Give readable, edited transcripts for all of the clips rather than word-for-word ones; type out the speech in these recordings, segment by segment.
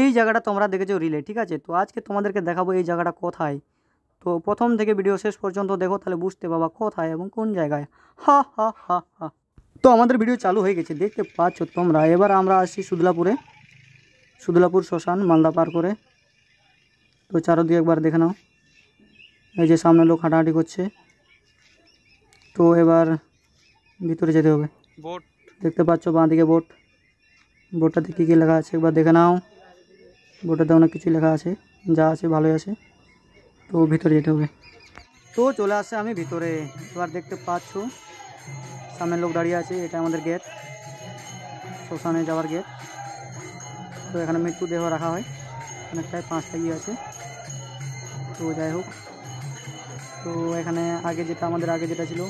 এই জায়গাটা তোমরা দেখেছো রিলে, ঠিক আছে। তো আজকে তোমাদেরকে দেখাবো এই জায়গাটা কোথায়। তো প্রথম থেকে ভিডিও শেষ পর্যন্ত দেখো, তাহলে বুঝতে পারবা কোথায় এবং কোন জায়গায়। হা হা হা হা। তো আমাদের ভিডিও চালু হয়ে গেছে, দেখতে পাচ্ছ তোমরা। এবার আমরা আসছি সুদলাপুরে, সুদলাপুর শ্মশান মালদা পার করে। তো চারদিকে একবার দেখে নাও, এই যে সামনে লোক হাঁটাহাঁটি করছে। তো এবার ভিতরে যেতে হবে। বোট দেখতে পাচ্ছ, বাঁ দিকে বোট। বোটটাতে কী কী লেখা আছে একবার দেখে নাও। বোটটাতে অনেক কিছু লেখা আছে, যা আছে ভালোই আছে। তো ভিতরে যেতে হবে। তো চলে আসছে আমি ভিতরে। এবার দেখতে পাচ্ছ সামনে লোক দাঁড়িয়ে আছে, এটা আমাদের গেট, শ্মশানে যাওয়ার গেট। তো এখানে মৃত্যুদেহ রাখা হয়, অনেকটাই 5টা ইয়ে আছে। তো যাই হোক, তো এখানে আগে যেটা ছিল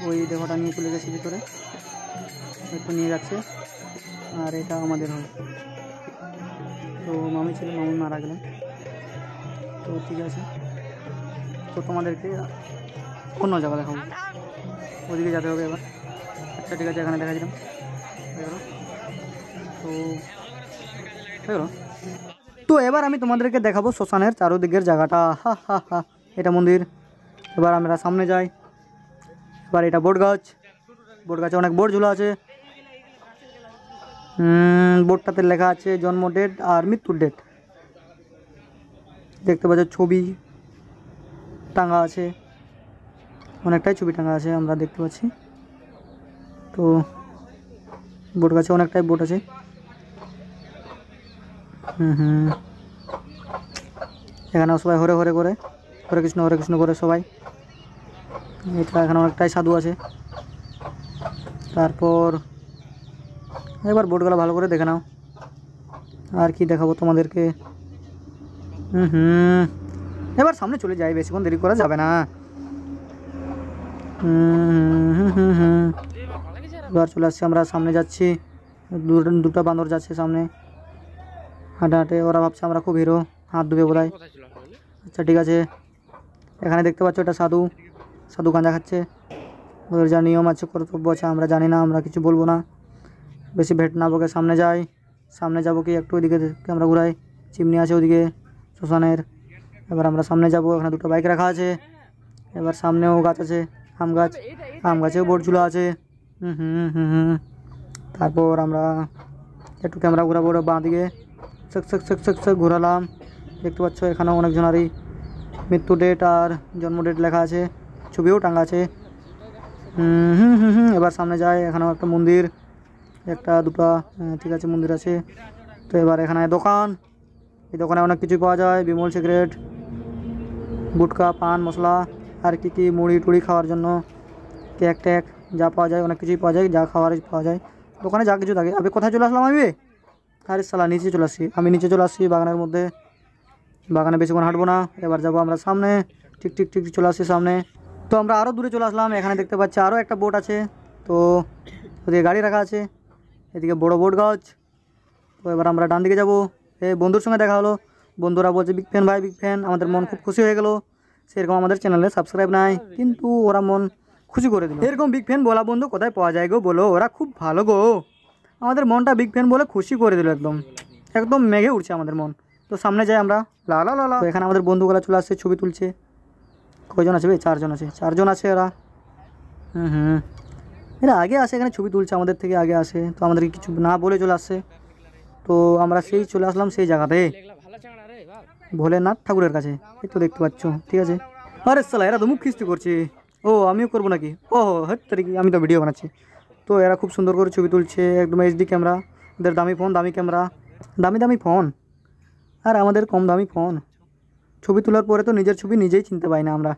ওই দেহটা নিয়ে চলে গেছে ভিতরে, একটু নিয়ে যাচ্ছে। আর এটা আমাদের হয়। তো মামি ছিল, মামি মারা গেলেন। তো ঠিক আছে, তো তোমাদেরকে অন্য জায়গা দেখাবো, ওদিকে যেতে হবে এবার। আচ্ছা ঠিক আছে, এখানে দেখা দিলাম। তো তো এবার আমি তোমাদেরকে দেখাবো শ্মশানের চারোদিকের জায়গাটা। হা হা হা। এটা মন্দির। এবার আমরা সামনে যাই। এবার এটা বট গাছ, বট গাছে অনেক বোট ঝুলা আছে। বোর্ডটাতে লেখা আছে জন্ম ডেট আর মৃত্যুর ডেট। দেখতে পাচ্ছ ছবি টাঙা আছে, অনেকটাই ছবি টাঙা আছে আমরা দেখতে পাচ্ছি। তো বোট গাছে অনেকটাই বোট আছে। এখানে সবাই হরে হরে করে, হরে কৃষ্ণ করে সবাই। এটা এখানে অনেকটাই সাধু আছে। তারপর এবার বোটগুলো ভালো করে দেখে নাও। আর কি দেখাবো তোমাদেরকে। এবার সামনে চলে যাই, বেশিক্ষণ দেরি করা যাবে না। এবার চলে আসছি আমরা, সামনে যাচ্ছি। দুটো বান্দর যাচ্ছে সামনে হাঁটে হাঁটে। ওরা ভাবছে আমরা খুব হিরো, হাত ধুবে বোধহয়। আচ্ছা ঠিক আছে, এখানে দেখতে পাচ্ছ এটা সাধু গাঁজা খাচ্ছে। ওদের যা নিয়ম আছে, কর্তব্য আছে, আমরা জানি না, আমরা কিছু বলবো না। বেশি ভেট না বকে সামনে যাই। সামনে যাবো কি একটু ওইদিকে আমরা ঘুরাই, চিমনি আছে ওদিকে শ্মশানের। এবার আমরা সামনে যাব, এখানে দুটো বাইক রাখা আছে। এবার সামনেও গাছ আছে, আম গাছেও বোট ঝুলা আছে। তারপর আমরা একটু ক্যামেরা ঘুরাবো বাঁ দিকে, সেক ঘোরালাম। দেখতে পাচ্ছ এখানেও অনেকজনারই মৃত্যু ডেট আর জন্ম ডেট লেখা আছে, ছবিও টাঙ্গা আছে। এবার সামনে যাই, এখানেও একটা মন্দির, একটা দুটো, ঠিক আছে মন্দির আছে। তো এবার এখানে দোকান, এই দোকানে অনেক কিছুই পাওয়া যায়, বিমল সিগারেট, গুটকা, পান মশলা, আর কি মুড়ি টুড়ি খাওয়ার জন্য, কেক টেক যা পাওয়া যায়, অনেক কিছুই পাওয়া যায়, যা খাওয়ার পাওয়া যায় দোকানে, যা কিছু থাকে। আমি কোথায় চলে আসলাম আমি? আরে সালা নিচে চলে আসছি আমি, নিচে চলে আসছি বাগানের মধ্যে। বাগানে বেশিক্ষণ হাঁটবো না, এবার যাবো আমরা সামনে। ঠিক চলে আসছি সামনে। তো আমরা আরও দূরে চলে আসলাম। এখানে দেখতে পাচ্ছি আরও একটা বোট আছে। তো ওদিকে গাড়ি রাখা আছে, এদিকে বড় বোট গাছ। তো এবার আমরা ডান দিকে যাবো। এই বন্ধুর সঙ্গে দেখা হলো, বন্ধুরা বলছে বিগ ফ্যান ভাই, বিগ ফ্যান। আমাদের মন খুব খুশি হয়ে গেল। সেরকম আমাদের চ্যানেলে সাবস্ক্রাইব নাই, কিন্তু ওরা মন খুশি করে দিল। এরকম বিগ ফ্যান বলা বন্ধু কোথায় পাওয়া যায় গো বলো? ওরা খুব ভালো গো, আমাদের মনটা বিগ ফ্যান বলে খুশি করে দিল, একদম মেঘে উঠছে আমাদের মন। তো সামনে যাই আমরা, লা লা লা লা। তো এখানে আমাদের বন্ধুগুলা চলে আসছে, ছবি তুলছে। কয়জন আছে ভাই? 4জন আছে এরা। এরা আগে আসে, এখানে ছবি তুলছে আমাদের থেকে আগে আসে। তো আমাদেরকে কিছু না বলে চলে আসছে। তো আমরা সেই চলে আসলাম সেই জায়গাতে, ভোলেনাথ ঠাকুরের কাছে। এই তো দেখতে পাচ্ছ, ঠিক আছে। আরে সালা, এরা তো মুখ খিস্তি করছে। ও আমিও করবো নাকি? ও হ্যাঁ, আমি তো ভিডিও বানাচ্ছি। তো এরা খুব সুন্দর করে ছবি তুলছে, একদম এইচডি ক্যামেরা, ওদের দামি ফোন, দামি ক্যামেরা, দামি ফোন, আর আমাদের কম দামি ফোন। ছবি তোলার পরে তো নিজের ছবি নিজেই চিনতে পাই না আমরা।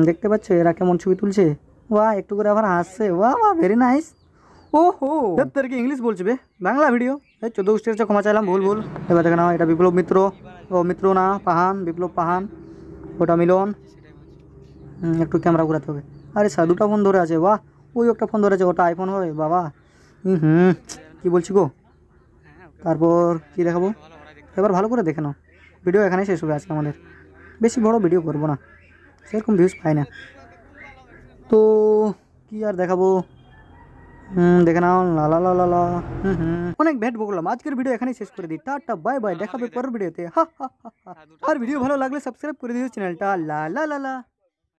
দেখতে পাচ্ছ এরা কেমন ছবি তুলছে? ওয়া একটু করে আবার হাসছে, ওয়া ভেরি নাইস। ওহো, তোর কি ইংলিশ বলছে বে? বাংলা ভিডিও। এই 14 গোষ্ঠীর কাছে ক্ষমা চাইলাম, ভুল। এবার দেখে নাও, এটা বিপ্লব মিত্র। ও মিত্র না, পাহান, বিপ্লব পাহান। ওটা মিলন। একটু ক্যামেরা ঘুরাতে হবে। আরে স্যার, 2টা ফোন ধরে আছে। বাহ, ওই একটা ফোন ধরেছে, ওটা আইফোন হবে বাবা। কি বলছি গো? তারপর কি দেখাবো? এবার ভালো করে দেখে নাও। ভিডিও এখানেই শেষ হবে আজকে আমাদের, বেশি বড় ভিডিও করবো না, সেরকম ভিউজ পাই না। তো কি আর দেখাবো, দেখে নাও লা লা লা লা লা। অনেক ভেট বকলাম, আজকের ভিডিও এখানেই শেষ করে দিই। টাটা বাই বাই, দেখাবে পরের ভিডিওতে। আর ভিডিও ভালো লাগলে সাবস্ক্রাইব করে দিও চ্যানেলটা। লা লা লা লা।